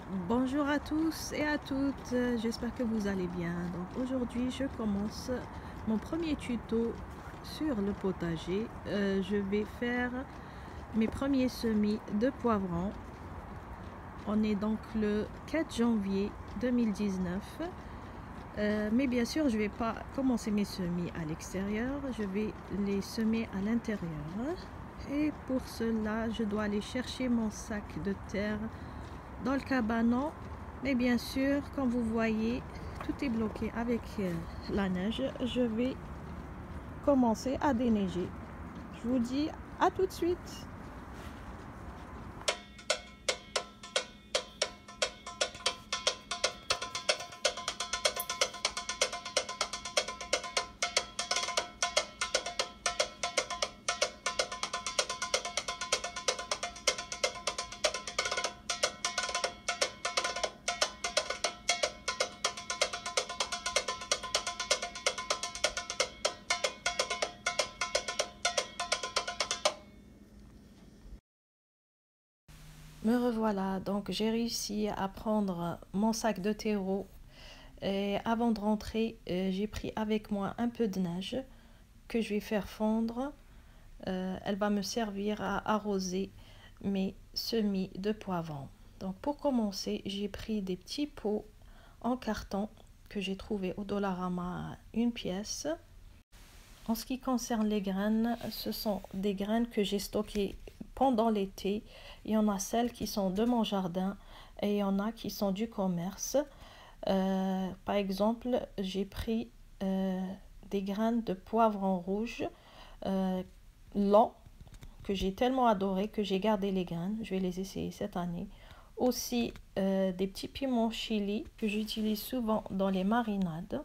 Bonjour à tous et à toutes, j'espère que vous allez bien. Donc aujourd'hui je commence mon premier tuto sur le potager. Je vais faire mes premiers semis de poivrons. On est donc le 4 janvier 2019. Mais bien sûr je ne vais pas commencer mes semis à l'extérieur, je vais les semer à l'intérieur. Et pour cela je dois aller chercher mon sac de terre dans le cabanon, mais bien sûr comme vous voyez tout est bloqué avec la neige. Je vais commencer à déneiger. Je vous dis à tout de suite. Me revoilà, donc j'ai réussi à prendre mon sac de terreau et avant de rentrer, j'ai pris avec moi un peu de neige que je vais faire fondre. Elle va me servir à arroser mes semis de poivrons. Donc pour commencer, j'ai pris des petits pots en carton que j'ai trouvé au Dollarama à une pièce. En ce qui concerne les graines, ce sont des graines que j'ai stockées pendant l'été. Il y en a celles qui sont de mon jardin et il y en a qui sont du commerce. Par exemple, j'ai pris des graines de poivron rouge longs que j'ai tellement adoré que j'ai gardé les graines. Je vais les essayer cette année. Aussi des petits piments chili que j'utilise souvent dans les marinades.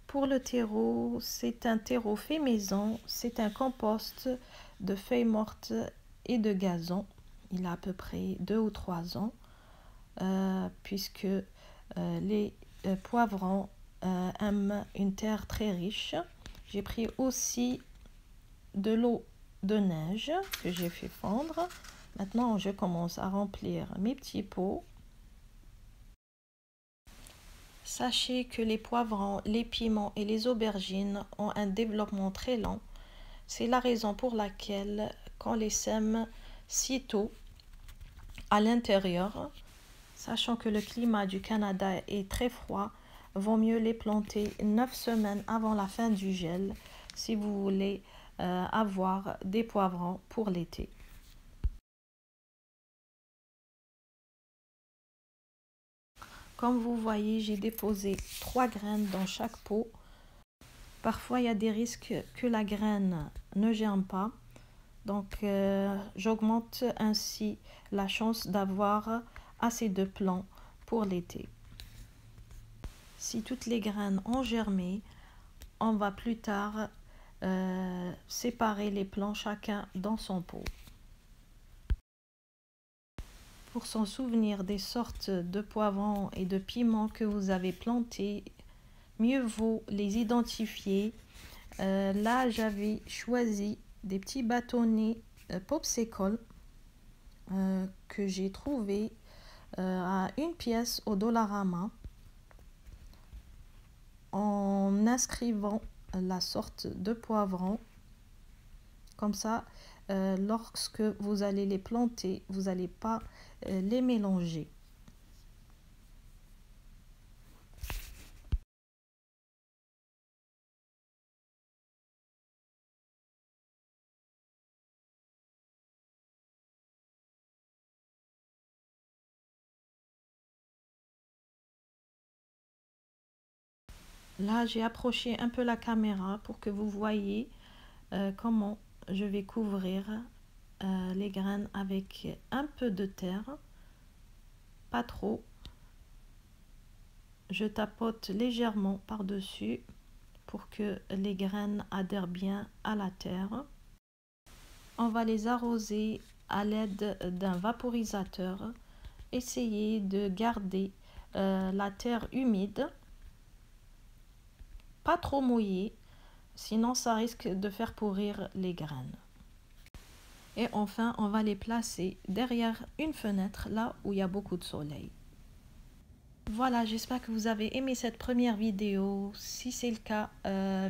Pour le terreau, c'est un terreau fait maison, c'est un compost de feuilles mortes et de gazon. Il a à peu près 2 ou 3 ans, puisque les poivrons aiment une terre très riche. J'ai pris aussi de l'eau de neige que j'ai fait fondre. Maintenant, je commence à remplir mes petits pots. Sachez que les poivrons, les piments et les aubergines ont un développement très lent. C'est la raison pour laquelle, quand on les sème si tôt à l'intérieur, sachant que le climat du Canada est très froid, vaut mieux les planter 9 semaines avant la fin du gel si vous voulez avoir des poivrons pour l'été. Comme vous voyez, j'ai déposé 3 graines dans chaque pot. Parfois, il y a des risques que la graine ne germe pas. Donc, j'augmente ainsi la chance d'avoir assez de plants pour l'été. Si toutes les graines ont germé, on va plus tard séparer les plants chacun dans son pot. Pour s'en souvenir des sortes de poivrons et de piments que vous avez plantés, mieux vaut les identifier. Là, j'avais choisi des petits bâtonnets popsicle que j'ai trouvé à une pièce au Dollarama. En inscrivant la sorte de poivron, comme ça, lorsque vous allez les planter, vous n'allez pas les mélanger. Là, j'ai approché un peu la caméra pour que vous voyez comment je vais couvrir les graines avec un peu de terre, pas trop. Je tapote légèrement par-dessus pour que les graines adhèrent bien à la terre. On va les arroser à l'aide d'un vaporisateur. Essayez de garder la terre humide, pas trop mouillée, sinon ça risque de faire pourrir les graines. Et enfin, on va les placer derrière une fenêtre, là où il y a beaucoup de soleil. Voilà, j'espère que vous avez aimé cette première vidéo. Si c'est le cas,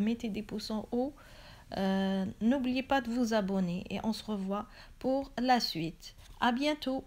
mettez des pouces en haut. N'oubliez pas de vous abonner et on se revoit pour la suite. À bientôt!